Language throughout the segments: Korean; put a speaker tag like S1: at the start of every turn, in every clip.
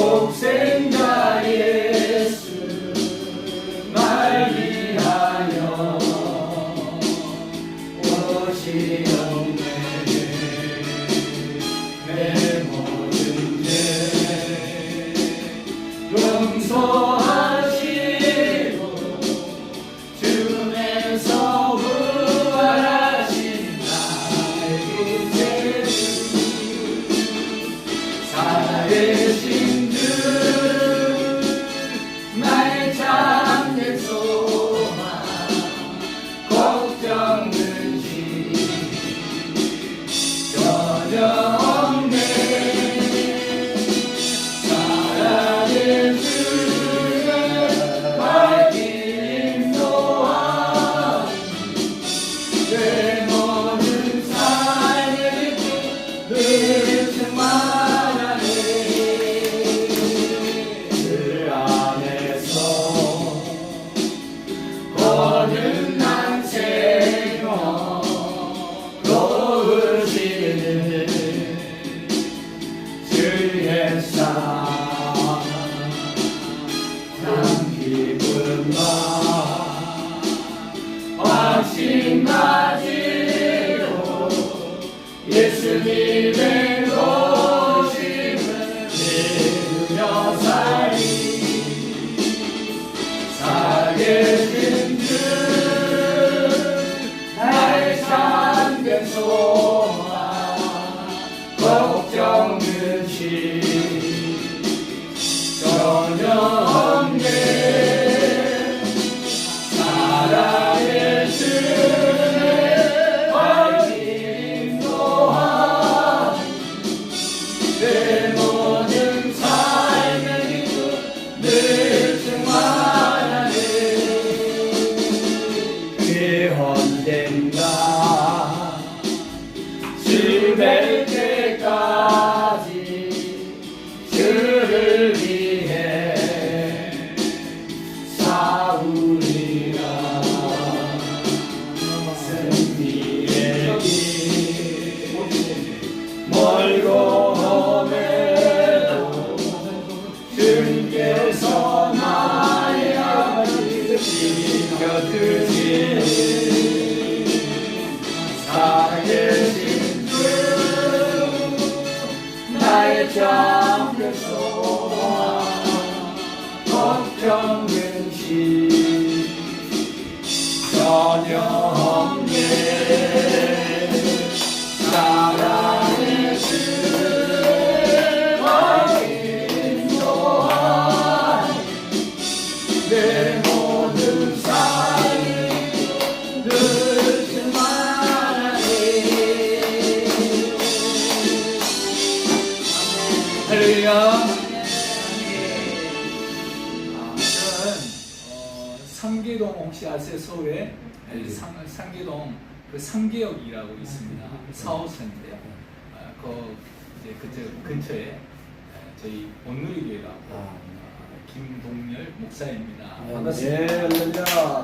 S1: 독생자 예수 날 위하여 오시옵네. 내 모든 죄 용서하시고 주님에서 부활하신 나의 구세주 살아계신 주 나의 참된 소망 걱정 근심 전혀 없네. 사랑의 주의 밝힌 또한 내 모든 삶의 기쁨 늘 충만하네. 그 안에서 거듭난 생명 놓으시는 주의 사랑 참 기쁨과 확신가지로 예수님의 오심을 믿으며 살리 살아계신 주 나의 참된 소망 걱정 근심 전혀 없네. 사랑의 주의 밝힘 또한 내 모든 삶의 기쁨 늘 충만하네. 그게 언젠가 주될 때까지 주를 위해 싸우리라. 승리의 길 멀고 험해도 주님께서 나의 앞을 지켜주시니 살아계신 주 나의 참된 소망 걱정 근심 전혀 없네. 사랑의 주의 밝힘 또한 내 모든 삶이 늘 충만하네. 할렐루야. 상계동 혹시 아세요? 서울에 상계동 그 상계역이라고 있습니다. 4호선인데요. 그 이제 그쪽 근처에 저희 온누리교회라고 김동열 목사입니다.
S2: 반갑습니다.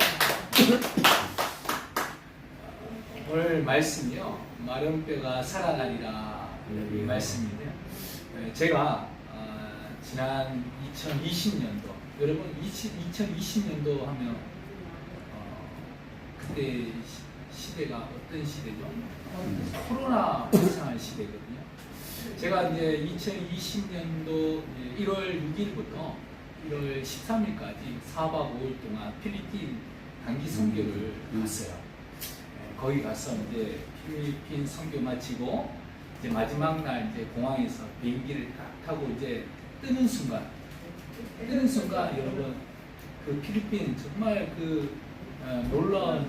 S1: 오늘 말씀이요. 마른 뼈가 살아나리라 이 말씀인데요. 제가 지난 2020년도 여러분 2020년도 하면 그때 시대가 어떤 시대죠? 코로나 발생할 시대거든요. 제가 이제 2020년도 1월 6일부터 1월 13일까지 4박 5일 동안 필리핀 단기 선교를 갔어요. 거기 가서 이제 필리핀 선교 마치고 이제 마지막 날 이제 공항에서 비행기를 딱 타고 이제 뜨는 순간 여러분 그 필리핀 정말 그 놀라운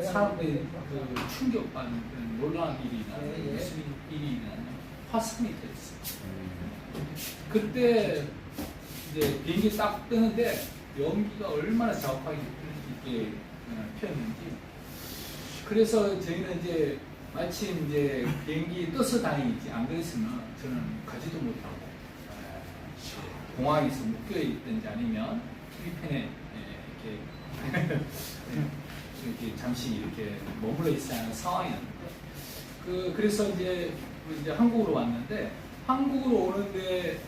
S1: 사람들의 그 충격받는 놀라운 일이 나요. 무슨 일이 나요? 화산이 됐어요. 그때 이제 비행기 딱 뜨는데 연기가 얼마나 자욱하게 있게 피었는지. 그래서 저희는 이제 마침 이제 비행기 떠서 다행이지 안 그랬으면 저는 가지도 못하고 공항에서 묶여 있든지 아니면 필리핀에 이렇게 이렇게 잠시 이렇게 머물러 있어야 하는 상황이었는데 그래서 이제 한국으로 왔는데 한국으로 오는데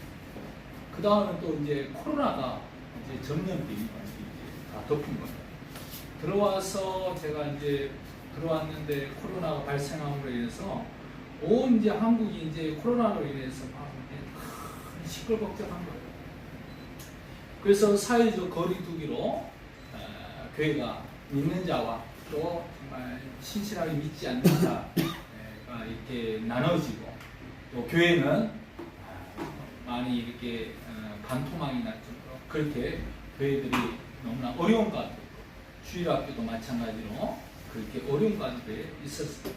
S1: 다음은 또 이제 코로나가 이제 전염병이 이제 다 덮은 거예요. 들어와서 제가 이제 들어왔는데 코로나가 발생함으로 인해서 온 이제 한국이 이제 코로나로 인해서 막 큰 시끌벅적한 거예요. 그래서 사회적 거리두기로 교회가 믿는 자와 또 정말 신실하게 믿지 않는 자가 이렇게 나눠지고 또 교회는 많이 이렇게 반토막이 날 정도로 그렇게 교회들이 너무나 어려운 가운데 주일학교도 마찬가지로 그렇게 어려운 가운데 있었습니다.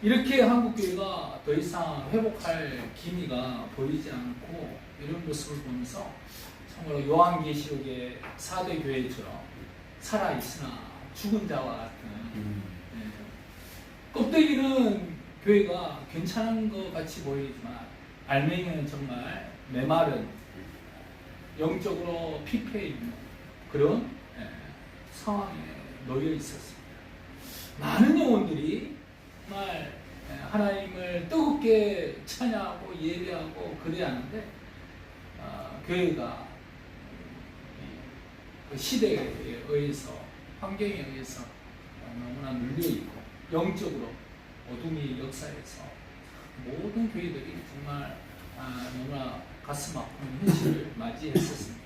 S1: 이렇게 한국교회가 더 이상 회복할 기미가 보이지 않고 이런 모습을 보면서 참으로 요한계시록의 4대 교회처럼 살아있으나 죽은 자와 같은 껍데기는 교회가 괜찮은 것 같이 보이지만 알맹이는 정말 메마른 영적으로 피폐해 있는 그런 상황에 놓여 있었습니다. 많은 영혼들이 정말 하나님을 뜨겁게 찬양하고 예배하고 그래야 하는데 교회가 그 시대에 의해서 환경에 의해서 너무나 눌려있고 영적으로 어둠의 역사에서 모든 교회들이 정말 너무나 가슴 아픈 현실을 맞이했었습니다.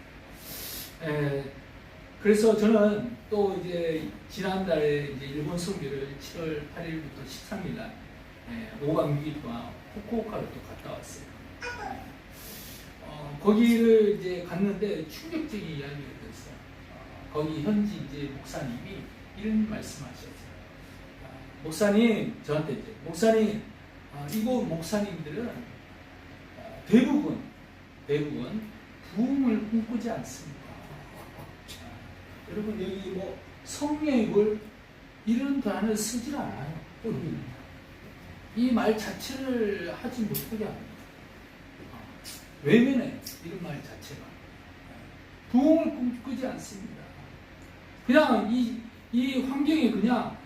S1: 그래서 저는 또 이제 지난달에 이제 일본 선교를 7월 8일부터 13일 날 5박 6일 동안 후쿠오카를 또 갔다 왔어요. 거기를 이제 갔는데 충격적인 이야기가 됐어요. 거기 현지 이제 목사님이 이런 말씀하셨어요. 목사님, 저한테 이제 목사님, 이곳 목사님들은 대부분 부흥을 꿈꾸지 않습니다. 여러분 여기 뭐 성령을 이런 단어를 쓰질 않아요. 이 말 자체를 하지 못하게 합니다. 외면해 이런 말 자체가 부흥을 꿈꾸지 않습니다. 그냥 이 환경에 그냥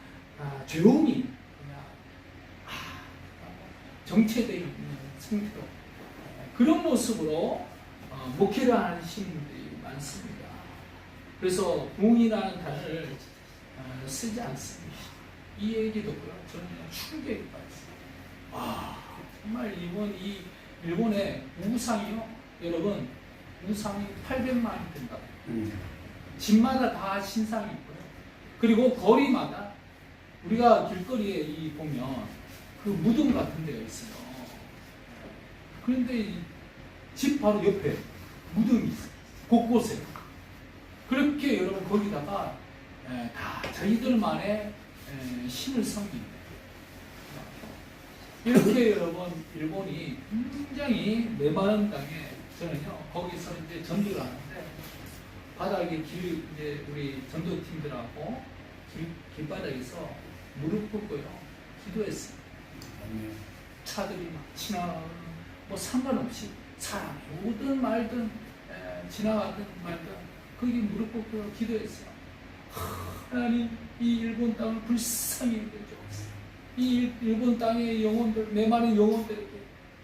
S1: 조용히 그냥 정체되어 있는 상태로 그런 모습으로 목회를 하시는 분들이 많습니다. 그래서 부흥이라는 단어를 쓰지 않습니다. 이 얘기 듣고요. 저는 충격에 빠졌어요. 정말 이 일본의 우상이요. 여러분 우상이 800만이 된다. 집마다 다 신상이 있고요. 그리고 거리마다 우리가 길거리에 보면 그 무덤 같은 데가 있어요. 그런데 집 바로 옆에 무덤이 있어요. 곳곳에. 그렇게 여러분 거기다가 다 자기들만의 신을 섬깁니다. 이렇게 여러분 일본이 굉장히 메마른 땅에 저는요 거기서 이제 전도를 하는데 바닥에 이제 우리 전도팀들하고 길바닥에서 무릎 꿇고요 기도했어요. 차들이 막 지나가는 뭐 상관없이 사람이 오든 말든 지나가든 말든 거기 무릎 꿇고 기도했어요. 하나님 이 일본 땅을 불쌍히 여겨주옵소서. 이 일본 땅의 영혼들 메마른 영혼들에게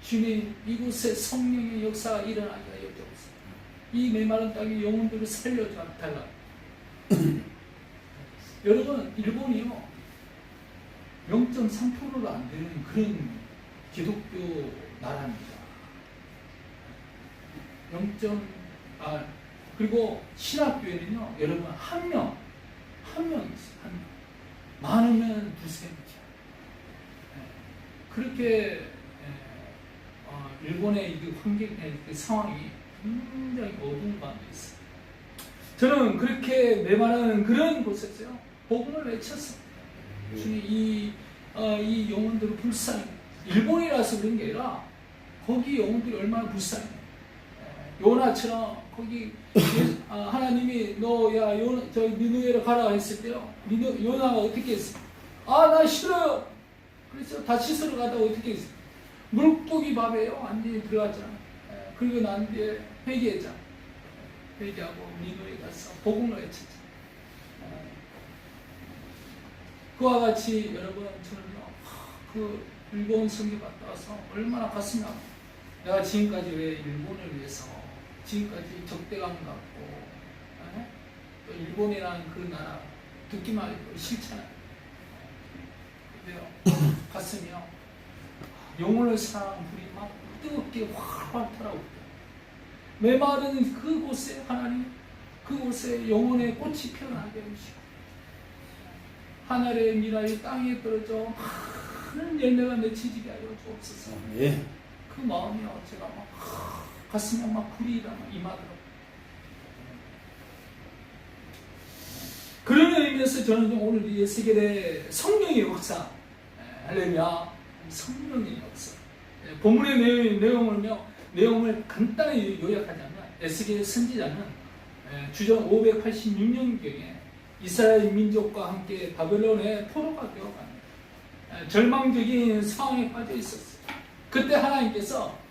S1: 주님 이곳에 성령의 역사가 일어나게 하여 주옵소서. 이 메마른 땅의 영혼들을 살려달라. 여러분 일본이요 0.3%도 안 되는 그런 기독교 나라입니다. 그리고 신학교에는요 여러분 한 명 있어요. 한 명. 많으면 두세 명. 그렇게 일본의 이 환경의 상황이 굉장히 어두운 가운데 있어요. 저는 그렇게 메마른 그런 곳에서요 복음을 외쳤습니다. 주님 이 영혼들을 불쌍히 일본이라서 그런 게 아니라 거기 영혼들이 얼마나 불쌍해. 요나처럼 거기 하나님이 너야 저 니느웨로 가라 했을 때요 요나가 어떻게 했어? 나 싫어요. 그래서 다 씻으러 가다가 어떻게 했어? 물고기 밥에요 완전히 들어갔잖아. 그리고 난 뒤에 회개했잖아. 회개하고 니느웨 가서 복음을 외쳤잖아. 그와 같이 여러분 저는요 그 일본 선교 갔다 와서 얼마나 가슴이 아파. 내가 지금까지 왜 일본을 위해서 지금까지 적대감 갖고 또 일본이라는 그 나라 듣기만 해도 싫잖아요. 근데요 가슴이요 영혼을 사랑하는 불이 막 뜨겁게 활활 타라고 메마른 그곳에 하나님 그곳에 영혼의 꽃이 피어나게 해주시고 하늘의 미라이 땅에 떨어져 많은 열매가 맺히게 하여 주옵소서.
S2: 예.
S1: 그 마음이요 제가 막 가슴에 막 불이 임하더라고요. 그런 의미에서 저는 오늘 이 에스겔의 성령의 역사, 할렐루야, 성령의 역사. 본문의 내용을 간단히 요약하자면 에스겔 선지자는 주전 586년경에 이스라엘 민족과 함께 바벨론의 포로가 되어갑니다. 절망적인 상황에 빠져 있었어요. 그때 하나님께서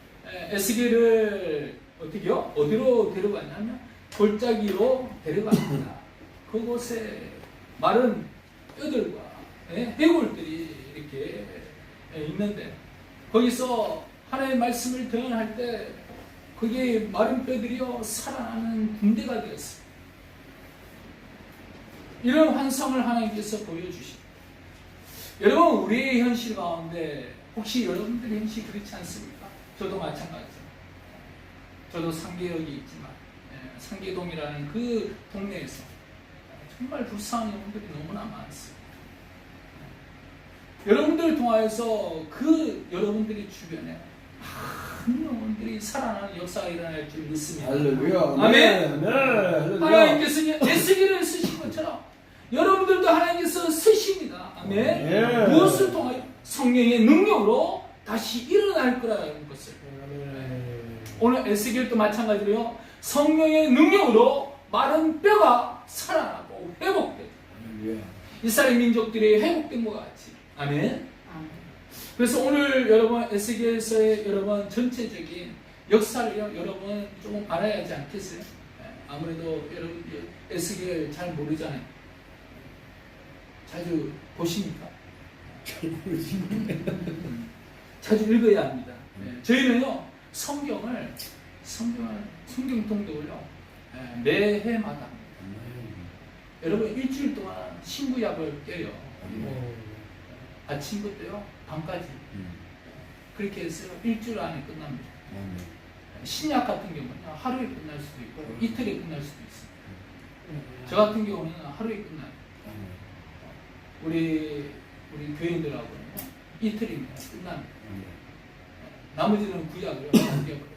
S1: 에스겔을 어디로 데려가냐면 골짜기로 데려갑니다. 그곳에 마른 뼈들과 해골들이 이렇게 있는데 거기서 하나님의 말씀을 대언할 때 그게 마른 뼈들이요 살아나는 군대가 되었어요. 이런 환상을 하나님께서 보여주십니다. 여러분 우리의 현실 가운데 혹시 여러분들의 현실이 그렇지 않습니까? 저도 마찬가지죠. 저도 상계역이 있지만 상계동이라는 그 동네에서 정말 불쌍한 영혼들이 너무나 많습니다. 여러분들을 통하여서 그 여러분들의 주변에 많은 영혼들이 살아나는 역사가 일어날 줄 믿습니다.
S2: 할렐루야.
S1: 아멘.
S2: 네, 할렐루야.
S1: 하나님께서 에스겔을 쓰신 것처럼 여러분들도 하나님께서 쓰십니다. 아멘.
S2: 예.
S1: 무엇을 통하여 성령의 능력으로 다시 일어날 거라는 것을. 오늘 에스겔도 마찬가지로요. 성령의 능력으로 마른 뼈가 살아나고 회복돼요. 이스라엘 민족들이 회복된 것 같이. 아멘. 그래서 오늘 여러분 에스겔서의 여러분 전체적인 역사를 여러분 조금 알아야 하지 않겠어요? 아무래도 여러분 에스겔 잘 모르잖아요. 자주 보십니까? 자주 읽어야 합니다. 저희는요 성경 통독을요 매해마다 여러분 일주일 동안 신구약을 껴요. 아침부터요 밤까지 그렇게 해서 일주일 안에 끝납니다. 신약 같은 경우는 하루에 끝날 수도 있고 이틀에 끝날 수도 있어요. 저 같은 경우는 하루에 끝나요. 우리 교인들하고는 이틀이면 끝납니다. 나머지는 구약을 남겨버려요.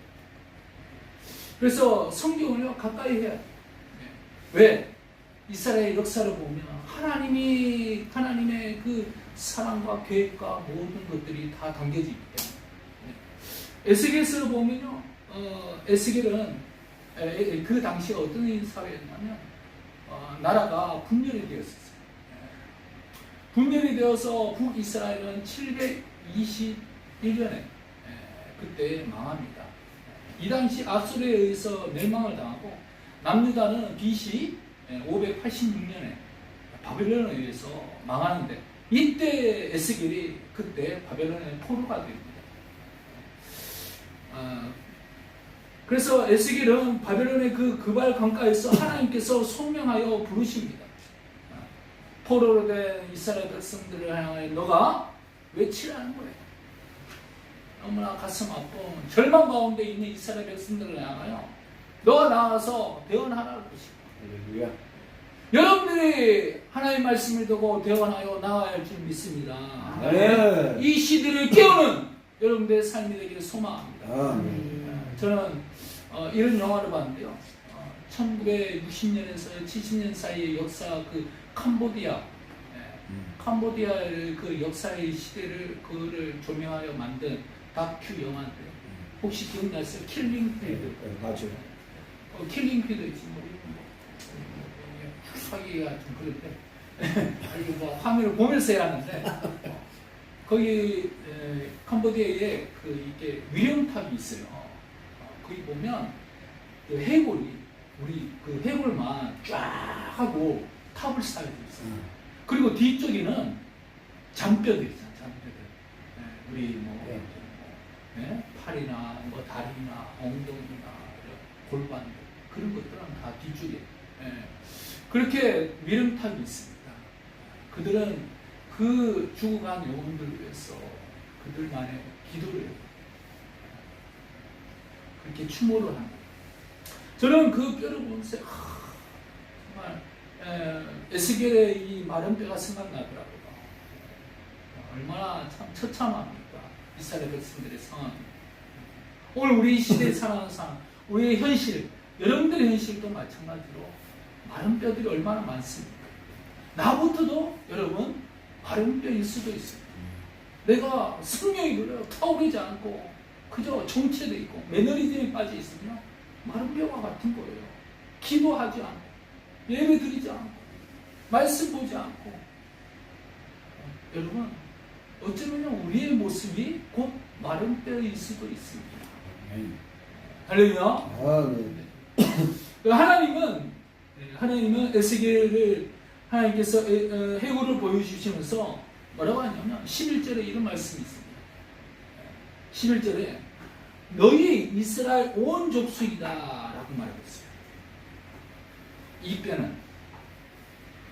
S1: 그래서 성경을요 가까이 해야 돼요. 왜? 이스라엘 역사를 보면 하나님의 그 사랑과 계획과 모든 것들이 다 담겨져 있기 때문에 에스겔서를 보면요 에스겔은 그 당시에 어떤 사회였냐면 나라가 분열이 되었어요. 분열이 되어서 북이스라엘은 721년에 그때 망합니다. 이 당시 아수르에 의해서 멸망을 당하고 남유다는 BC 586년에 바벨론에 의해서 망하는데 이때 에스겔이 그때 바벨론의 포로가 됩니다. 그래서 에스겔은 바벨론의 그 그발 강가에서 하나님께서 소명하여 부르십니다. 포로로 된 이스라엘 백성들을 향하여 너가 외치라는 거예요. 너무나 가슴 아픈 절망 가운데 있는 이스라엘 백성들을 향하여 너가 나와서 대언하라고 하십니다. 여러분들이 하나님의 말씀을 듣고 대언하여 나아야 할 줄 믿습니다.
S2: 네.
S1: 이 시대를 깨우는 여러분들의 삶이 되기를 소망합니다. 저는 이런 영화를 봤는데요. 1960년에서 70년 사이의 역사 그 캄보디아의 그 역사의 시대를 그거를 조명하여 만든 다큐 영화인데 혹시 기억나세요? 킬링 필드.
S2: 맞아요.
S1: 킬링 필드 지금 하기가 좀 그런데 이거 뭐 화면을 보면서 해야 하는데 거기 캄보디아에 그 이게 위령탑이 있어요. 거기 보면 그 해골이 우리 그 해골만 쫙 하고 탑을 쌓여져 있어요. 그리고 뒤쪽에는 잔뼈들 있잖아요. 잔뼈들. 우리 뭐 팔이나 뭐 다리나 엉덩이나 골반 그런 것들은 다 뒤쪽에 그렇게 미름탑이 있습니다. 그들은 그 죽어간 영혼들을 위해서 그들만의 기도를 해요. 그렇게 추모를 합니다. 저는 그 뼈를 보면서 정말 에스겔의 이 마른 뼈가 생각나더라고요. 얼마나 참 처참합니까? 이스라엘 백성들의 상황. 오늘 우리 시대에 살아가는 상황, 우리의 현실, 여러분들의 현실도 마찬가지로 마른 뼈들이 얼마나 많습니까? 나부터도 여러분 마른 뼈일 수도 있습니다. 내가 성령이 그래요. 타오르지 않고 그저 정체되어 있고 매너리즘에 빠져 있으면 마른 뼈와 같은 거예요. 기도하지 않고 예배 드리지 않고 말씀 보지 않고 여러분 어쩌면 우리의 모습이 곧 마른 뼈일 수도 있습니다. 할렐루야. 하나님은 에스겔을 하나님께서 해골을 보여주시면서 뭐라고 하냐면 11절에 이런 말씀이 있습니다. 11절에 너희 이스라엘 온 족속이다 라고 말하고 있어요.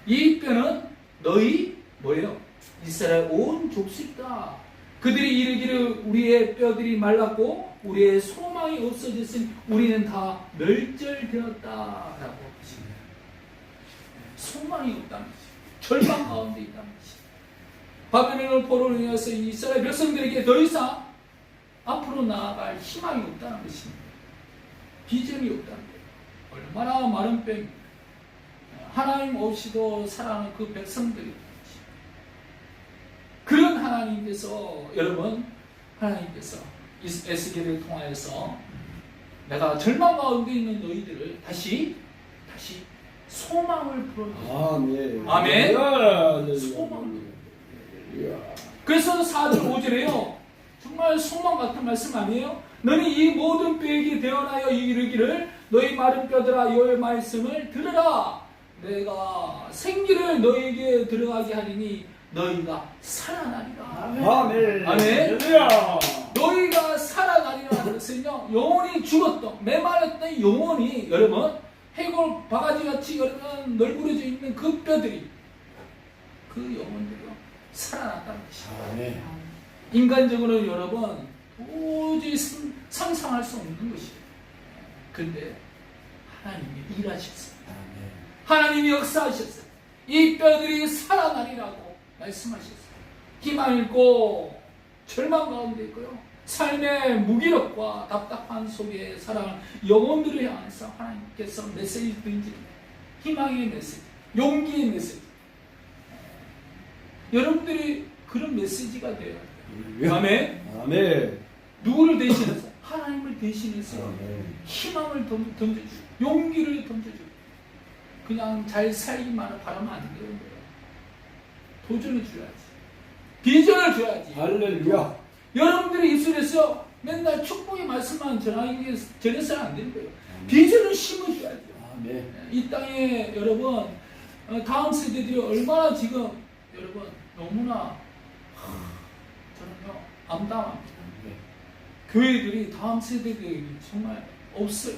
S1: 이 뼈는 너희 뭐예요? 이스라엘 온 족속이다. 그들이 이르기를 우리의 뼈들이 말랐고 우리의 소망이 없어졌으니 우리는 다 멸절되었다라고 하십니다. 소망이 없다는 것이 절망 가운데 있다는 것이 바벨론을 포로로 인해서 이스라엘 백성들에게 더 이상 앞으로 나아갈 희망이 없다는 것입니다. 비전이 없다는 거예요. 얼마나 마른 뼈입니까? 하나님 없이도 살아가는 그 백성들이 그런 하나님께서 여러분 하나님께서 에스겔을 통하여서 내가 절망 가운데 있는 너희들을 다시 소망을 불어넣어요. 아멘. 소망을. 그래서 4절 5절에요. 정말 소망 같은 말씀 아니에요? 너는 이 모든 뼈에게 대언하여 이르기를 너희 마른 뼈들아 여호와의 말씀을 들으라. 내가 생기를 너희에게 들어가게 하리니 너희가 살아나리라.
S2: 아멘.
S1: 아멘. 너희가 살아나리라. 그랬으면요 영혼이 죽었던 메말랐던 영혼이 여러분 해골 바가지같이 여러분 널브러져 있는 그 뼈들이 그 영혼들이요 살아났다는 것이에요. 인간적으로 여러분 도저히 상상할 수 없는 것이에요. 근데 하나님이 일하셨습니다. 하나님이 역사하셨어요. 이 뼈들이 살아나리라고 말씀하셨어요. 희망 잃고 절망 가운데 있고요. 삶의 무기력과 답답한 속에 살아가는 영혼들을 향해서 하나님께서 메시지 던집니다. 희망의 메시지, 용기의 메시지. 여러분들이 그런 메시지가 되어야 돼요. 아멘. 누구를 대신해서? 하나님을 대신해서 희망을 던져주고 용기를 던져주고 그냥 잘 살기만 바라면 안 되는 거예요. 도전을 줘야지. 비전을 줘야지.
S2: 할렐루야.
S1: 여러분들이 입술에서 맨날 축복의 말씀만 전해서는 안 되는 거예요. 비전을 심어줘야죠. 이 땅에 여러분 다음 세대들이 얼마나 지금 여러분 너무나 저는요 암담합니다. 교회들이 다음 세대들이 정말 없어요.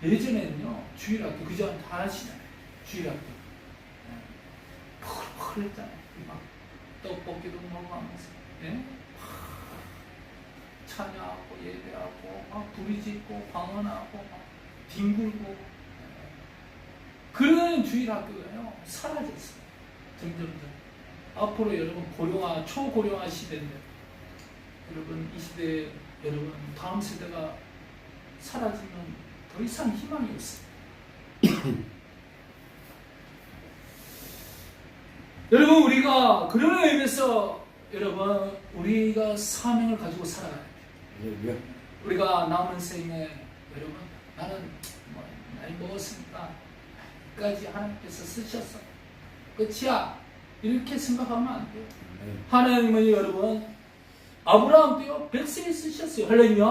S1: 예전에는요 주일학교 그저 다 하시잖아요. 주일학교 펄펄 했잖아요. 막 떡볶이도 먹어가면서 찬양하고 예배하고 막 부르짖고 방언하고 막 뒹굴고 그런 주일학교가요 사라졌어요. 점점 앞으로 여러분 고령화 초고령화 시대인데 여러분 이 시대에 여러분 다음 세대가 사라지면 더 이상 희망이 없어요. 여러분 우리가 그런 의미에서 여러분 우리가 사명을 가지고 살아가야 돼요. 우리가 남은 생에 여러분 나는 뭐 나이 먹었으니까 끝까지 하나님께서 쓰셨어 끝이야 이렇게 생각하면 안 돼요. 하나님은 여러분 아브라함 때요 100세에 쓰셨어요. 할렐루야.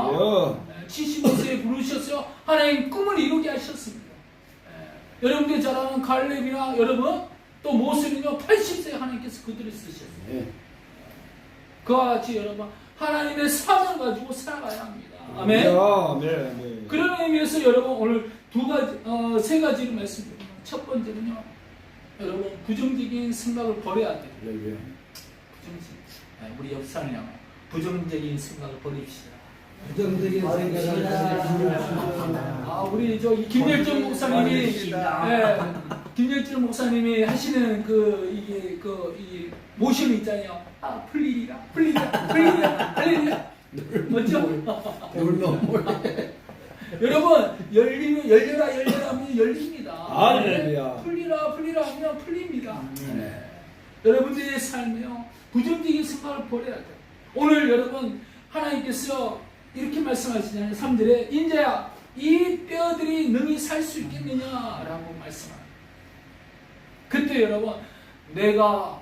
S1: 75세에 부르셨어요. 하나님 꿈을 이루게 하셨습니다. 여러분들 잘 아는 갈렙이나 여러분 또 모세는요 80세에 하나님께서 그들을 쓰셨어요. 그와 같이 여러분 하나님의 사명을 가지고 살아가야 합니다. 아멘.
S2: 아멘.
S1: 그런 하나님 위해서 여러분 오늘 세 가지를 말씀드립니다. 첫 번째는요, 여러분 부정적인 생각을 버려야 돼요.
S2: 할렐루야.
S1: 우리 옆 사람이랑 부정적인 생각을 버립시다.
S2: 부정적인 생각을
S1: 우리 김열정 목사님이 김열정 목사님이 하시는 이 모션 있잖아요. 풀리리라 할렐루야. 맞죠? 여러분 열려라 하면 열립니다.
S2: 할렐루야.
S1: 풀리라 하면 풀립니다. 여러분들의 삶에요, 부정적인 생각을 버려야 돼요. 오늘 여러분 하나님께서 이렇게 말씀하시잖아요. 3절에 인자야 이 뼈들이 능히 살 수 있겠느냐라고 말씀합니다. 그때 여러분 내가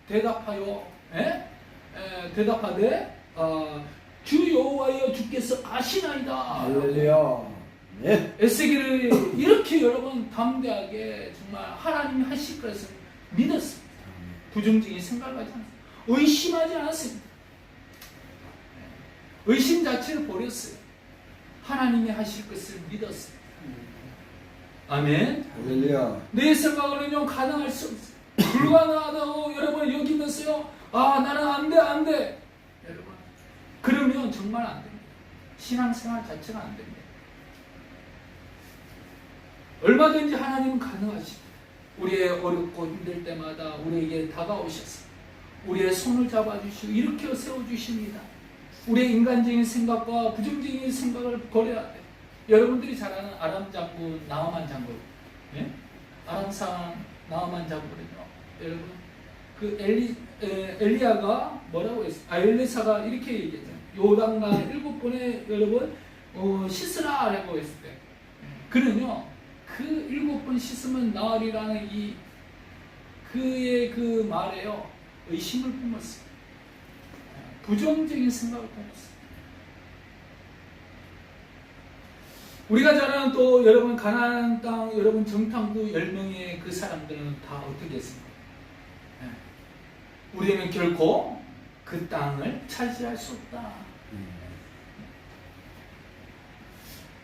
S1: 대답하여 대답하되 주 여호와여 주께서 아시나이다.
S2: 할렐루야. 네.
S1: 에스겔을 이렇게 여러분 담대하게 정말 하나님이 하실 것을 믿었습니다. 부정적인 생각을 하지 않았습니다. 의심하지 않았습니다. 의심 자체를 버렸어요. 하나님이 하실 것을 믿었어요. 아멘.
S2: 할렐루야.
S1: 내 생각으로는 가능할 수 없어요. 불가능하다고 여러분 여기면서요, 나는 안 돼. 여러분, 그러면 정말 안 됩니다. 신앙생활 자체가 안 됩니다. 얼마든지 하나님은 가능하십니다. 우리의 어렵고 힘들 때마다 우리에게 다가오셔서 우리의 손을 잡아주시고 일으켜 세워주십니다. 우리의 인간적인 생각과 부정적인 생각을 버려야 돼요. 여러분들이 잘 아는 아람 장군 나아만 장군, 아람상 나아만 장군은요, 여러분 그 엘리야가 뭐라고 했어요? 엘리사가 이렇게 얘기했잖아요. 요단강 7번에 여러분 씻으라라고 했을 때, 그는요 그 7번 씻으면 나으리라는 그의 그 말에요 의심을 품었어요. 부정적인 생각을 품었어요. 우리가 잘 아는 또 여러분 가나안 땅 여러분 정탐구 10명의 그 사람들은 다 어떻게 했습니까? 우리는 결코 그 땅을 차지할 수 없다.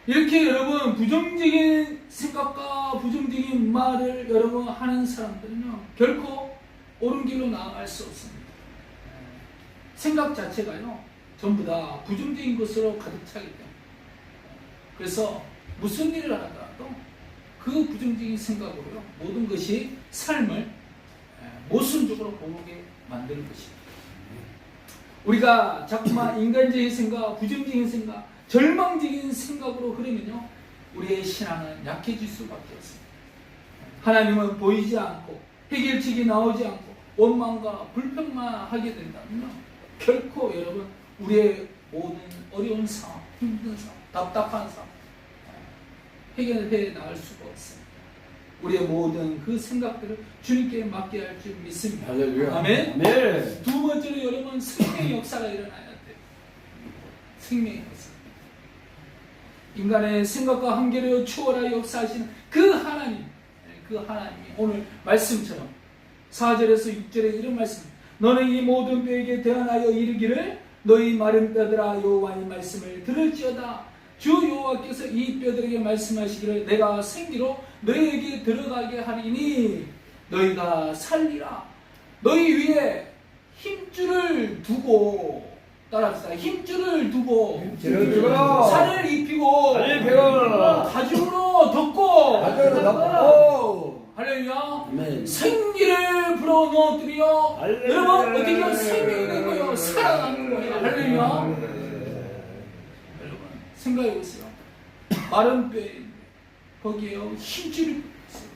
S1: 이렇게 여러분 부정적인 생각과 부정적인 말을 여러분 하는 사람들은요 결코 옳은 길로 나아갈 수 없습니다. 생각 자체가요 전부 다 부정적인 것으로 가득 차기 때문에, 그래서 무슨 일을 하더라도 그 부정적인 생각으로요 모든 것이 삶을 모순적으로 보게 만드는 것입니다. 우리가 자꾸만 인간적인 생각, 부정적인 생각, 절망적인 생각으로 흐르면요 우리의 신앙은 약해질 수밖에 없습니다. 하나님은 보이지 않고 해결책이 나오지 않고 원망과 불평만 하게 된다면요 결코 여러분 우리의 모든 어려운 상황, 힘든 상황, 답답한 상황 해결해 나갈 수가 없습니다. 우리의 모든 그 생각들을 주님께 맡겨야 할 줄 믿습니다.
S2: 할렐루야.
S1: 아멘.
S2: 네.
S1: 두 번째로 여러분 생명의 역사가 일어나야 돼요. 생명의 역사. 인간의 생각과 한계를 초월하여 역사하시는 그 하나님이 오늘 말씀처럼 4절에서 6절에 이런 말씀, 너는 이 모든 뼈에게 대언하여 이르기를 너희 마른 뼈들아 여호와의 말씀을 들을지어다. 주 여호와께서 이 뼈들에게 말씀하시기를 내가 생기로 너희에게 들어가게 하리니 너희가 살리라. 너희 위에 힘줄을 두고, 따라합시다. 힘줄을 두고
S2: 힘줄을 두고
S1: 살을 입히고 가죽으로 덮고 할렐루야.
S2: 아멘.
S1: 생기를 불어넣어드려 여러분 어떻게 하면 생명이 된 거예요. 살아나는 거예요. 할렐루야. 여러분 생각해 보세요. 마른 뼈에 거기에요 힘줄이 덮었어요.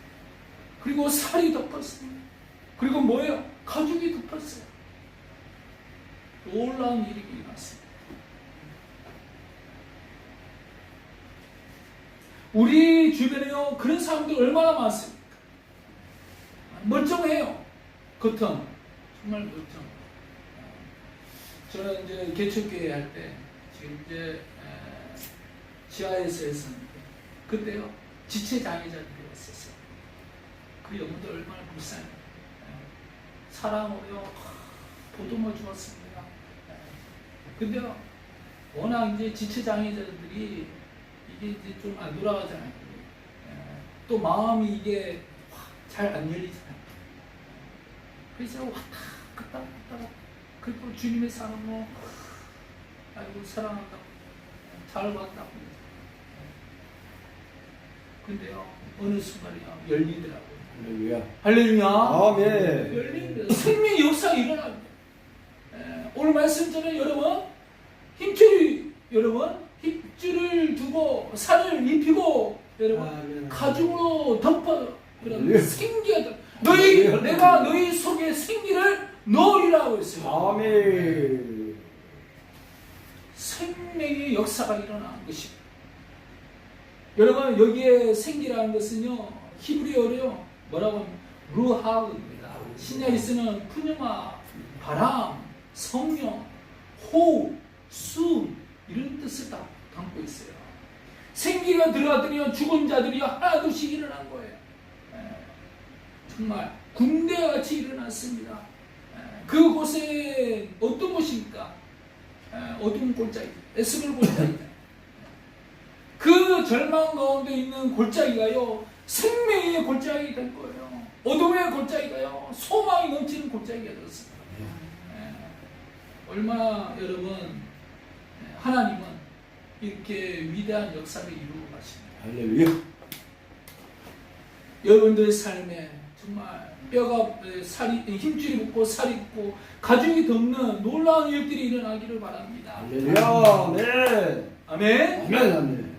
S1: 그리고 살이 덮었어요. 그리고 뭐예요? 가죽이 덮었어요. 놀라운 일이 일어났습니다. 우리 주변에요 그런 사람들 얼마나 많습니까? 멀쩡해요. 겉은 정말 멀쩡. 저는 이제 개척교회 할 때 지금 이제 지하에서 했었는데 그때요 지체 장애자들이 왔었어요. 그 영혼들 얼마나 불쌍해요. 사랑으로요 보듬어 주었습니다. 근데요 워낙 이제 지체 장애자들이 이게 이제 좀 안 돌아가잖아요. 또 마음이 이게 잘 안 열리잖아요. 그래서 왔다 갔다 왔다 갔다. 그리고 주님의 사랑으로 아이고 사랑한다고 잘 왔다고. 근데요 어느 순간이요 열리더라고요.
S2: 할렐루야.
S1: 할렐루야.
S2: 아멘.
S1: 열립니다. 생명의 역사가 일어납니다. 오늘 말씀처럼 여러분 힘줄을 두고 살을 입히고 여러분
S2: 아멘.
S1: 가죽으로 덮어 여러분
S2: 예.
S1: 생기가
S2: 예.
S1: 내가 너희 속에 생기를 넣으리라고 했어요.
S2: 아멘.
S1: 생명의 역사가 일어나는 것입니다. 여러분 여기에 생기라는 것은요 히브리어로요 뭐라고 하면 루하우입니다. 신약에 쓰는 푸뉴마, 바람, 성령, 호흡, 숨 이런 뜻을 다 담고 있어요. 생기가 들어갔더니 죽은 자들이 하나둘씩 일어난 거예요. 정말 군대와 같이 일어났습니다. 그곳에 어떤 곳입니까? 어두운 골짜기, 에스겔 골짜기. 그 절망 가운데 있는 골짜기가요 생명의 골짜기가 될 거예요. 어둠의 골짜기가요 소망이 넘치는 골짜기가 되었습니다. 얼마나 여러분 하나님은 이렇게 위대한 역사를 이루고 가십니다.
S2: 할렐루야.
S1: 여러분들의 삶에 정말 뼈가 힘줄이 붙고 살이 붙고 가죽이 덮는 놀라운 일들이 일어나기를 바랍니다.
S2: 할렐루야. 네.
S1: 아멘.
S2: 아멘. 아멘.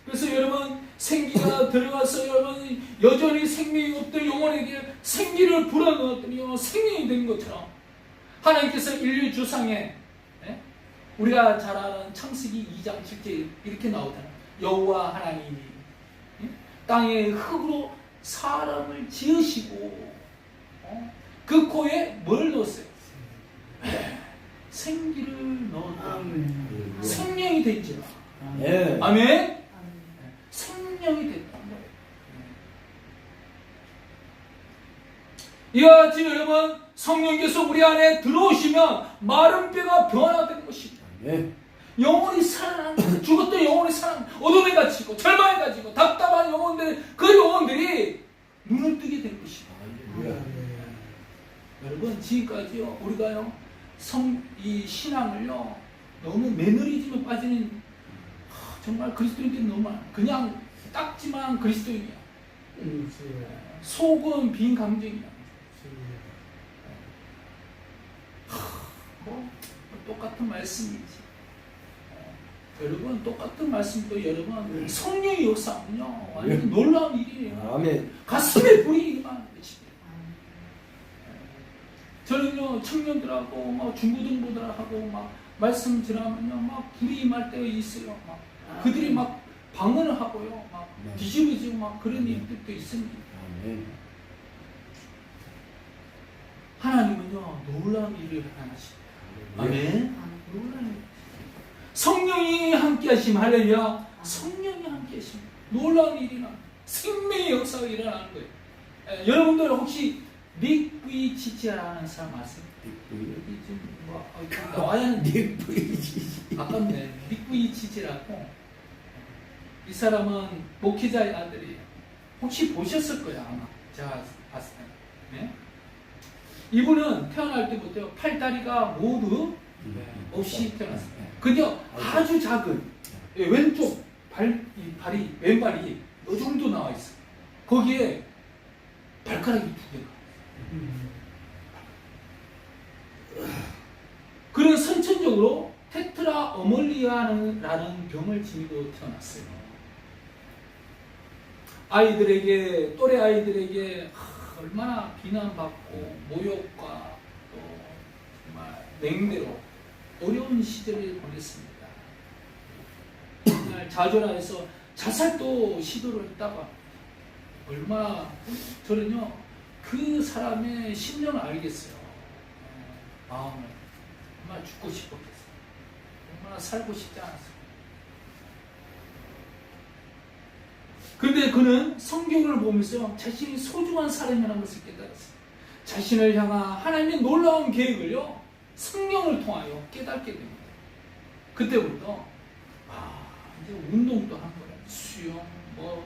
S1: 그래서 여러분 생기가 들어가서 여러분 여전히 생명이 없던 영혼에게 생기를 불어넣었더니 생명이 된 것처럼 하나님께서 인류 주상에 우리가 잘 아는 창세기 2장 7절 이렇게 나오잖아요. 여호와 하나님이 땅의 흙으로 사람을 지으시고 그 코에 뭘 넣었어요? 생기를 넣었다. 생명이 된지라.
S2: 네.
S1: 아멘. 생명이 됐단 말이에요. 이와 같이 여러분 성령께서 우리 안에 들어오시면 마른 뼈가 변화되는 것입니다.
S2: 네.
S1: 영혼이 살아나는 거예요. 죽었던 영혼이 살아나는 거예요. 어둠에 갇히고 절망에 갇히고 답답한 영혼들 그 영혼들이 눈을 뜨게 될 것입니다.
S2: 할렐루야.
S1: 여러분 지금까지요 우리가요 이 신앙을요 너무 매너리즘에 빠지는 정말 그리스도인들이 너무 많아요. 그냥 딱지만 그리스도인이야. 속은 빈 감정이야. 뭐 똑같은 말씀이지. 여러분 똑같은 말씀도 여러분 성령의 역사는요 완전 놀라운 일이에요.
S2: 아멘.
S1: 가슴에 불이 임하는 것입니다. 저는요 청년들하고 막 중고등부들하고 막 말씀 지나면요 막 불이 임할 때가 있어요. 막 그들이 막 방언을 하고요 막 뒤집어지고 막 그런 일들도 있습니다.
S2: 아멘.
S1: 하나님은요 놀라운 일을 하나십니다. 아멘. 놀라운 일. 성령이 함께하시면 할렐루야. 성령이 함께하시면 놀라운 일이나 생명의 역사가 일어나는 거예요. 여러분들 혹시 닉 부이치치라는 사람 아세요? 여기 지금 뭐 나와야 하는데
S2: 닉 부이치치.
S1: 아깝네. 닉 부이치치라고 이 사람은 목회자의 아들이에요. 혹시 보셨을 거예요 아마. 제가 봤을 때. 네? 이분은 태어날 때부터 팔다리가 모두 없이 태어났어요. 근데 아주 작은 왼쪽 발이 왼발이 이 정도 나와 있어. 거기에 발가락이 2개가. 그런 선천적으로 테트라 어멀리아라는 병을 지니고 태어났어요. 아이들에게 또래 아이들에게 얼마나 비난받고 모욕과 또 정말 냉대로 어려운 시절을 보냈습니다. 정말 좌절해서 자살도 시도를 했다가 얼마나 저는요 그 사람의 심령을 알겠어요. 마음을 얼마나 죽고 싶었겠어요. 얼마나 살고 싶지 않았어요. 그런데 그는 성경을 보면서 자신이 소중한 사람이라는 것을 깨달았어요. 자신을 향한 하나님의 놀라운 계획을요 성경을 통하여 깨닫게 됩니다. 그때부터 이제 운동도 한 거예요. 수영,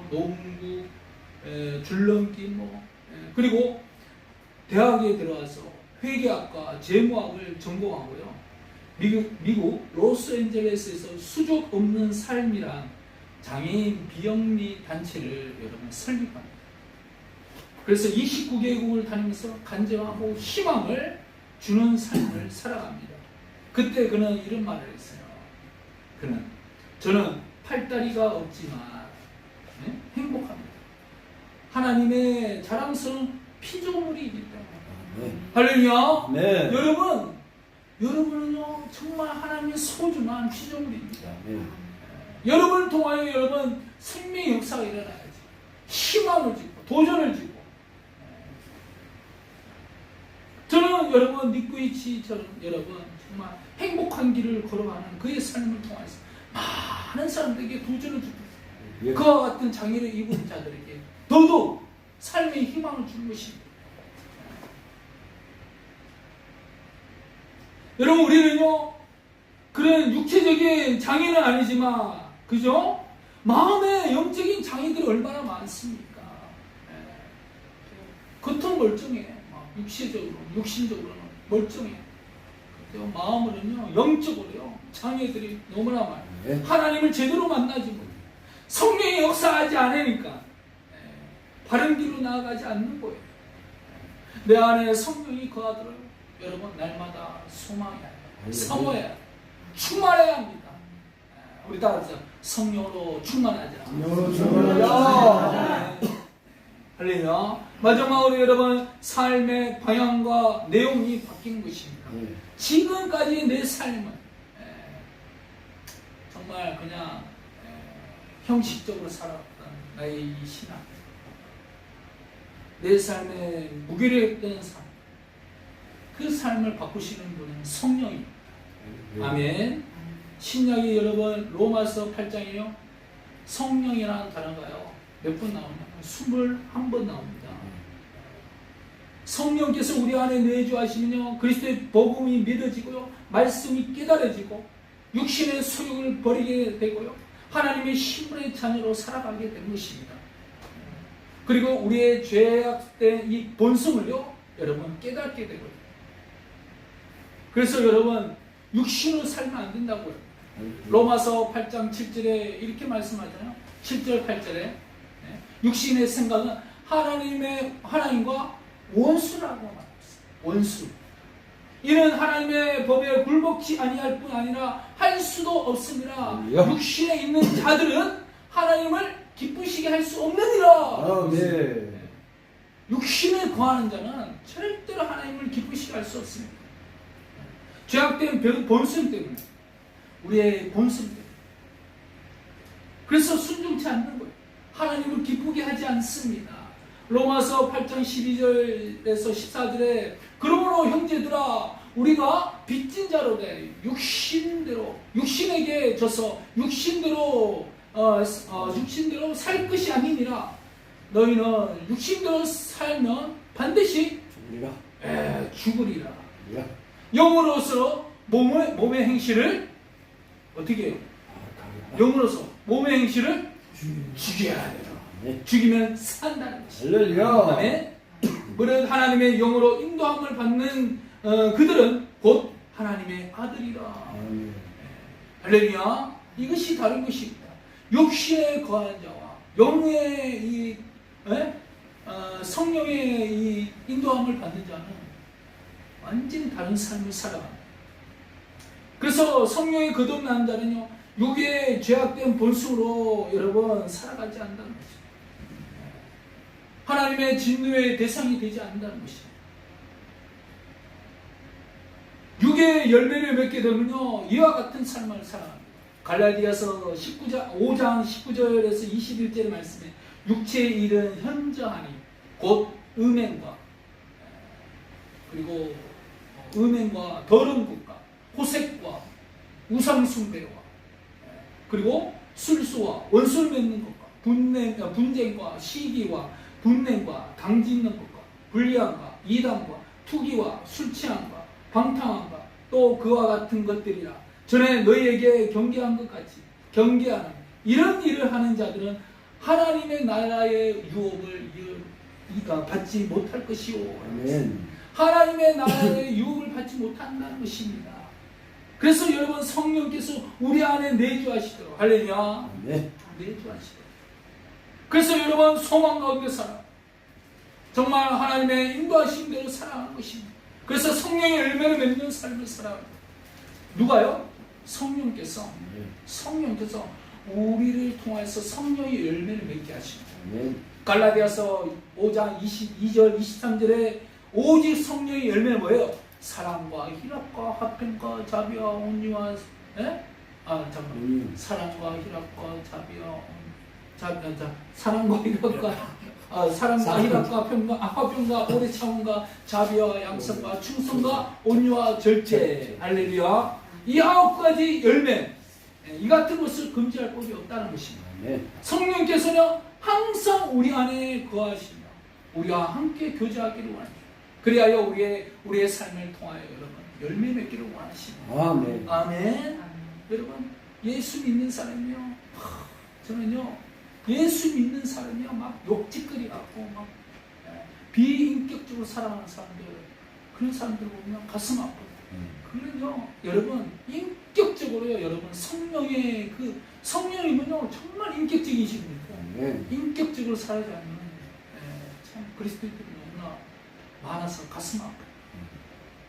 S1: 농구, 줄넘기 그리고 대학에 들어와서 회계학과 재무학을 전공하고요. 미국 로스앤젤레스에서 수족 없는 삶이란 장애인 비영리 단체를 여러분 설립합니다. 그래서 29개국을 다니면서 간절하고 희망을 주는 삶을 살아갑니다. 그때 그는 이런 말을 했어요. 저는 팔다리가 없지만 행복합니다. 하나님의 자랑스러운 피조물이기 때문에. 할렐루야.
S2: 네.
S1: 여러분은요 정말 하나님의 소중한 피조물입니다.
S2: 네.
S1: 여러분을 통하여 여러분 생명의 역사가 일어나야지. 희망을 주고 도전을 주고. 저는 여러분 니꾸이치처럼 여러분 정말 행복한 길을 걸어가는 그의 삶을 통해서 많은 사람들에게 도전을 주고
S2: 예.
S1: 그와 같은 장애를 입은 자들에게 더더욱 삶의 희망을 주는 것입니다. 여러분 우리는요 그런 육체적인 장애는 아니지만 그죠? 마음의 영적인 장애들이 얼마나 많습니까? 겉은 멀쩡해. 육신적으로는 멀쩡해. 마음으로는요 영적으로요 장애들이 너무나 많아요.
S2: 네.
S1: 하나님을 제대로 만나지 못해. 성령이 역사하지 않으니까 바른 길로 나아가지 않는 거예요. 내 안에 성령이 거하도록 여러분 날마다 소망해야 해요. 사모해야 해요. 충만해야 합니다. 우리 다 같이 성령으로 충만하자.
S2: 성령으로 충만하자.
S1: 할렐루야. 마지막으로 여러분 삶의 방향과 내용이 바뀐 것입니다.
S2: 네.
S1: 지금까지 내 삶은 정말 그냥 형식적으로 살아왔던 나의 이 신앙, 내 삶에 무게력했던 삶, 그 삶을 바꾸시는 분은 성령입니다.
S2: 네.
S1: 아멘. 신약의 여러분 로마서 8장이요 성령이라는 단어가요 몇 번 나오냐면 21번 나옵니다. 성령께서 우리 안에 내주하시면요 그리스도의 복음이 믿어지고요 말씀이 깨달아지고 육신의 소욕을 버리게 되고요 하나님의 신분의 자녀로 살아가게 된 것입니다. 그리고 우리의 죄악된 이 본성을요 여러분 깨닫게 되고요. 그래서 여러분 육신으로 살면 안 된다고요. 로마서 8장 7절에 이렇게 말씀하잖아요. 7절 8절에 육신의 생각은 하나님과 원수라고 말했어요. 원수. 이는 하나님의 법에 굴복치 아니할 뿐 아니라 할 수도 없습니다. 육신에 있는 자들은 하나님을 기쁘시게 할 수 없느니라.
S2: 네.
S1: 육신에 거하는 자는 절대로 하나님을 기쁘시게 할 수 없습니다. 죄악된 본성 때문에 우리의 본성 때문에 그래서 순종치 않는 거예요. 하나님을 기쁘게 하지 않습니다. 로마서 8장 12절에서 14절에 그러므로 형제들아 우리가 빚진 자로 돼 육신에게 져서 육신대로 살 것이 아니니라. 너희는 육신대로 살면 반드시 죽으리라. 영으로서 몸의 행실을 어떻게 해요? 영으로서 몸의 행실을 죽여야 돼요. 죽이면 산다는 것입니다.
S2: 할렐루야.
S1: 무릇 하나님의 영으로 인도함을 받는 그들은 곧 하나님의 아들이라. 할렐루야. 이것이 다른 것입니다. 육신에 거한 자와 영의 이 성령의 이 인도함을 받는 자는 완전히 다른 삶을 살아갑니다. 그래서 성령의 거듭난 자는요 육의 죄악된 본성으로 여러분 살아가지 않는다는 것입니다. 하나님의 진노의 대상이 되지 않는다는 것입니다. 육의 열매를 맺게 되면요 이와 같은 삶을 살아갑니다. 갈라디아서 5장 19절에서 21절의 말씀에 육체의 일은 현저하니 곧 음행과 그리고 음행과 더러운 것과 호색과 우상숭배와 그리고 술수와 원수를 맺는 것과 분쟁과 시기와 분냄과 강짓는 것과 불리함과 이단과 투기와 술취함과 방탕함과 또 그와 같은 것들이라. 전에 너희에게 경계한 것 같이 경계하는 이런 일을 하는 자들은 하나님의 나라의 유업을 받지 못할 것이오.
S2: 아멘.
S1: 하나님의 나라의 유업을 받지 못한다는 것입니다. 그래서 여러분 성령께서 우리 안에 내주하시도록 할렐루야.
S2: 아멘.
S1: 내주하시도록. 그래서 여러분 소망 가운데 살아. 정말 하나님의 인도하신 대로 살아가는 것입니다. 그래서 성령의 열매를 맺는 삶을 살아가는 누가요? 성령께서 우리를 통해서 성령의 열매를 맺게 하십니다.
S2: 아멘.
S1: 갈라디아서 5장 22절 23절에 오직 성령의 열매는 뭐예요? 사랑과 희락과 화평과 자비와 온유와 사랑과 희락과 사랑과 희락과 화평과 오래 참음과 자비와 양선과 충성과 온유와 절제. 할렐루야. 이 9가지 열매, 이 같은 것을 금지할 법이 없다는 것입니다.
S2: 아멘.
S1: 성령께서는 항상 우리 안에 거하시며 우리와 함께 교제하기를 원합니다. 그리하여 우리의 삶을 통하여 여러분 열매 맺기를 원하십니다.
S2: 아멘.
S1: 아멘. 여러분 예수 믿는 사람이요, 저는요 예수 믿는 사람이요 막 욕짓거리 갖고 막 비인격적으로 살아가는 사람들, 그런 사람들 보면 가슴 아파요. 그런요 여러분 인격적으로요, 여러분 성령의 성령이면요 정말 인격적이신 분이고 인격적으로 살아지 않는 참 그리스도인들이 너무나 많아서 가슴 아파요.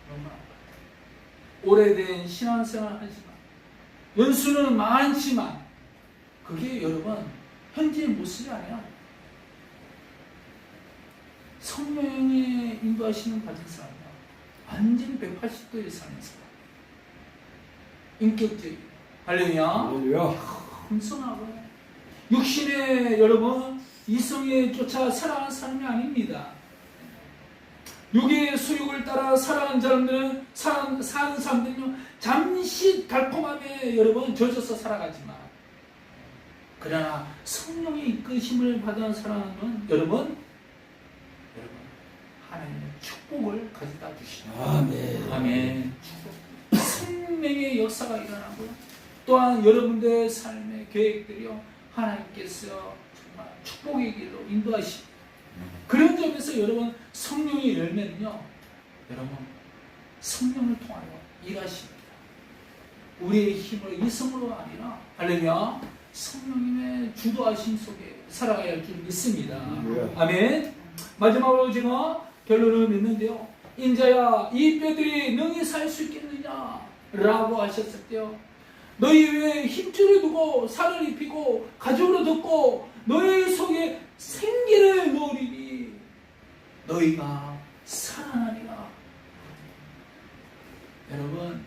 S1: 너무 아파요. 오래된 신앙생활 하지만 연수는 많지만 그게 여러분 현재의 모습이 아니야. 성령의 인도하시는 받은 사람이야. 완전히 180도에 사는 사람. 인격적인. 할렐루야.
S2: 할렐루야.
S1: 겸손하고 육신의 여러분 이성에 쫓아 살아가는 사람이 아닙니다. 육의 수욕을 따라 살아가는 사람들은 사는 사람들은요 잠시 달콤함에 여러분 젖어서 살아가지만, 그러나 성령의 이끄심을 받은 사람은 여러분 하나님의 축복을 가져다 주시죠.
S2: 아멘.
S1: 아멘. 축복. 생명의 역사가 일어나고 또한 여러분들의 삶의 계획들이요 하나님께서 정말 축복의 길로 인도하시고, 그런 점에서 여러분 성령의 열매는요 여러분 성령을 통하여 일하십니다. 우리의 힘으로 이성으로 아니라 할렐루야 성령님의 주도하심 속에 살아가야 할 줄 믿습니다. 아멘. 마지막으로 제가 결론을 맺는데요, 인자야 이 뼈들이 능히 살 수 있겠느냐 라고 하셨을 때요, 너희 위에 힘줄을 두고 살을 입히고 가죽으로 덮고 너희 속에 생기를 넣으리니 너희가 살아나리라. 여러분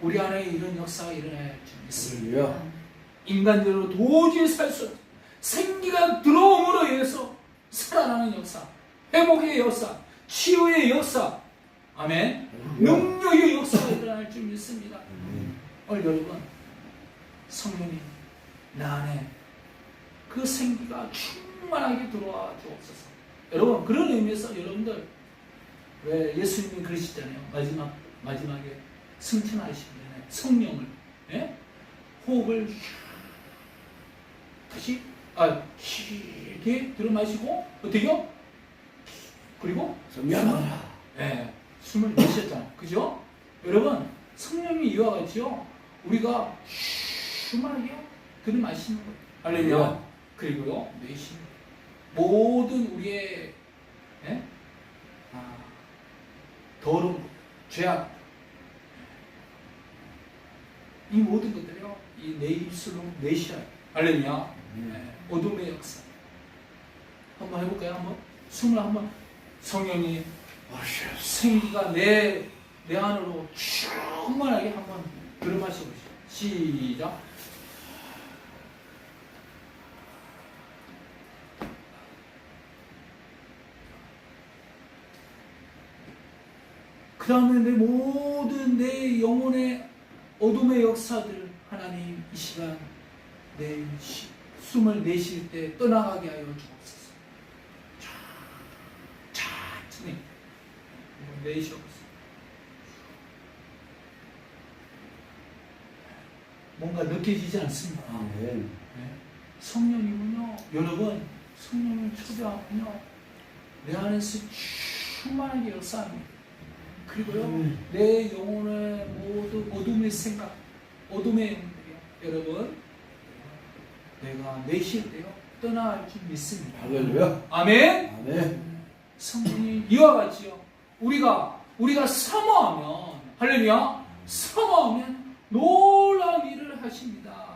S1: 우리 안에 이런 역사가 일어나야 할 줄 믿습니다. 인간적으로 도저히 살 수 없어. 생기가 들어옴으로 인해서 살아나는 역사, 회복의 역사, 치유의 역사, 아멘, 능력의 역사가 일어날 줄 믿습니다. 오늘 여러분 성령님 나 안에 그 생기가 충만하게 들어와 주옵소서. 여러분 그런 의미에서 여러분들 왜 예수님이 그러시잖아요. 마지막에 승천하시면 성령을 호흡을 다시 이렇게 들어마시고 어떻게요? 그리고
S2: 성령아
S1: 숨을 내쉬었잖아요. 그죠? 여러분 성령이 이와 같이요 우리가 충만하게 들이마시는 거예요. 할렐루야. 그리고요 내쉬는 모든 우리의 더러운 죄악, 이 모든 것들이요 이 내 입술로 내쉬어요. 할렐루야. 어둠의 역사 한번 해볼까요? 한번 숨을 한번 성령이 생기가 내 안으로 충만하게 한번 들어마셔보시죠. 시작. 그 다음에 내 모든 내 영혼의 어둠의 역사들 하나님 이 시간 내 숨을 내쉴 때 떠나가게 하여 주옵소서. 천천히 내쉬옵소서. 뭔가 느껴지지 않습니다.
S2: 아멘.
S1: 네. 성령이군요. 여러분, 성령을 초대하면요, 내 안에서 충만하게 역사합니다. 그리고요, 내 영혼의 모두 어둠의 생각, 어둠의 영들이요, 여러분, 내가 내실 때요 떠날 줄 믿습니다.
S2: 할렐루야.
S1: 아멘.
S2: 아멘.
S1: 성령이 이와 같이요, 우리가 사모하면, 할렐루야, 사모하면 놀라운 일을 하십니다.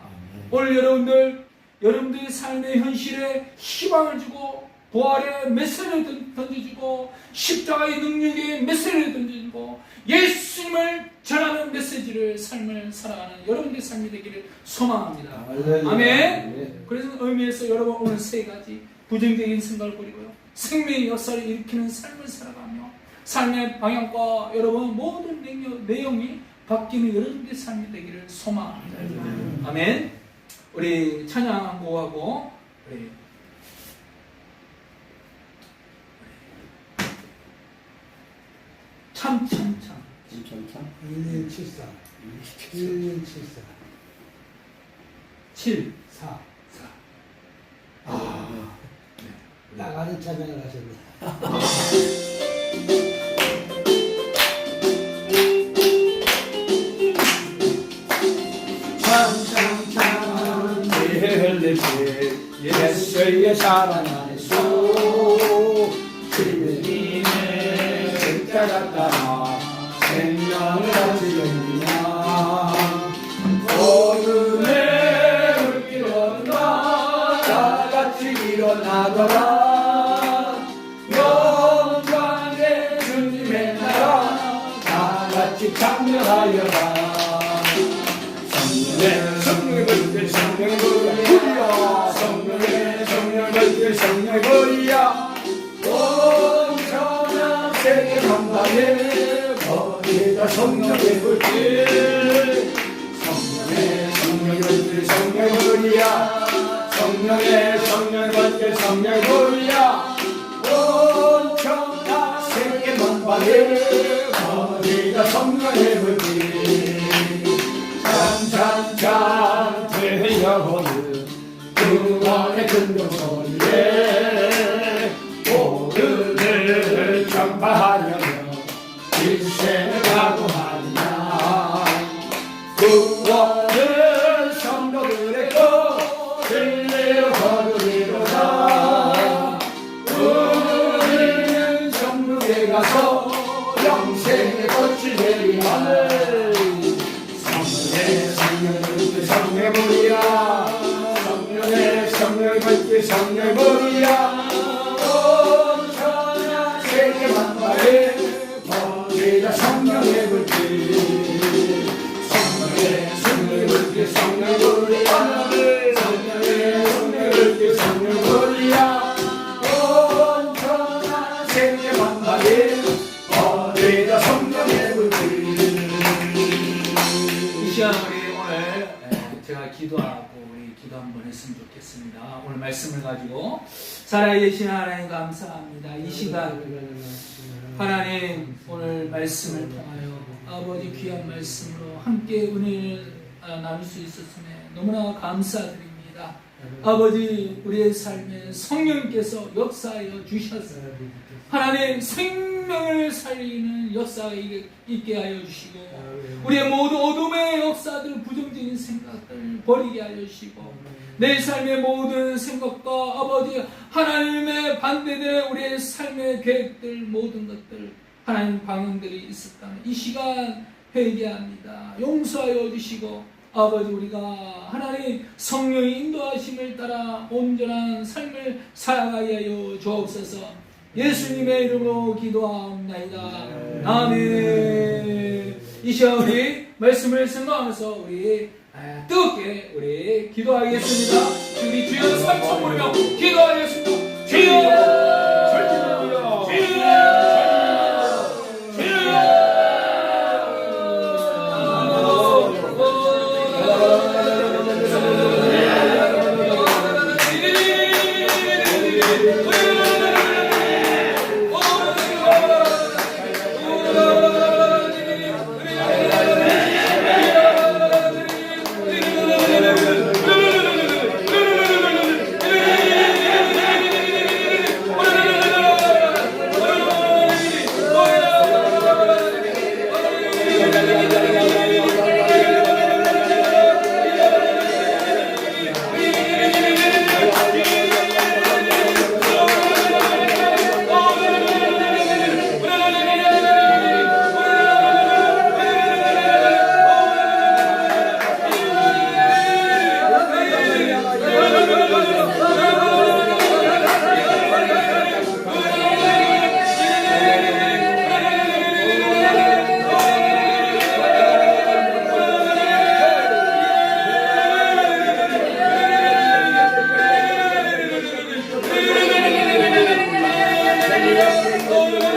S1: 오늘 여러분들의 삶의 현실에 희망을 주고, 부활의 메시지를 던져주고, 십자가의 능력의 메시지를 던져주고, 예수님을 전하는 메시지를, 삶을 살아가는 여러분들의 삶이 되기를 소망합니다.
S2: 할렐루야.
S1: 아멘.
S2: 네.
S1: 그래서 의미에서 여러분 오늘 세 가지 부정적인 생각을 버리고요, 생명의 역사를 일으키는 삶을 살아가며, 삶의 방향과 여러분 모든 내용이 바뀌는 여러분들의 삶이 되기를 소망합니다. 아멘. 우리 찬양 한 곡하고 우리 참
S3: 1174 1174
S1: 7
S3: 4
S1: 4
S3: 나가는 찬양을 하셨네.
S2: 예수의 사랑 안에서 주님의 십자가 따라 생명을 가지려니와 어둠의 불길로 나같이 일어나더라. 영광의 주님의 나라 나같이 창명하여라. 성령의 불길 성령의 불이야. 성령의 불길 성령의 불이야. 온전한 세계 만방에 거기다 성령의 불길. 성령의 불길 성령의 불이야. 성령의 불길 성령의 불이야. 온전한 세계 만방에 거기다 성령의 불길. 찬찬찬 되어오는 그 안에 근동 소리에 오늘을 전파하려며 일생을 각오하느냐. 구원은 성도들의 것 진리로 거두리로다. 우리는 천국에 가서 영생의 꽃이 되리라. 성령의 불이야. 성령의 불길 성령의 불이야. 온전한 세계 만방에 거기다 성령의 불길. 성령의 불길 성령의 불이야. 성령의 불길 성령의 불이야. 온전한 세계 만방에 거기다 성령의 불길.
S1: 이 시간 우리 오늘 제가 기도하고 우리 기도 한번 했으면 좋겠습니다. 오늘 말씀을 가지고 살아계신 하나님 감사합니다. 이 시간 하나님 오늘 말씀을 통하여 아버지 귀한 말씀으로 함께 은혜를 나눌 수 있었음에 너무나 감사드립니다. 아버지 우리의 삶에 성령께서 역사하여 주셔서 하나님 생명을 살리는 역사가 있게 하여 주시고, 우리의 모두 어둠의 역사들, 부정적인 생각들 버리게 하여 주시고, 내 삶의 모든 생각과 아버지 하나님의 반대되는 우리의 삶의 계획들, 모든 것들 하나님 방향들이 있었다면 이 시간 회개합니다. 용서하여 주시고, 아버지 우리가 하나님 성령의 인도하심을 따라 온전한 삶을 살아가게 하여 주옵소서. 예수님의 이름으로 기도하옵나이다. 아멘. 이 시간 우리 말씀을 생각하면서 우리 뜨겁게 우리 기도하겠습니다. 우리 주여 3천 부르며 기도하겠습니다. 주여, 주여, 주여.
S2: 오늘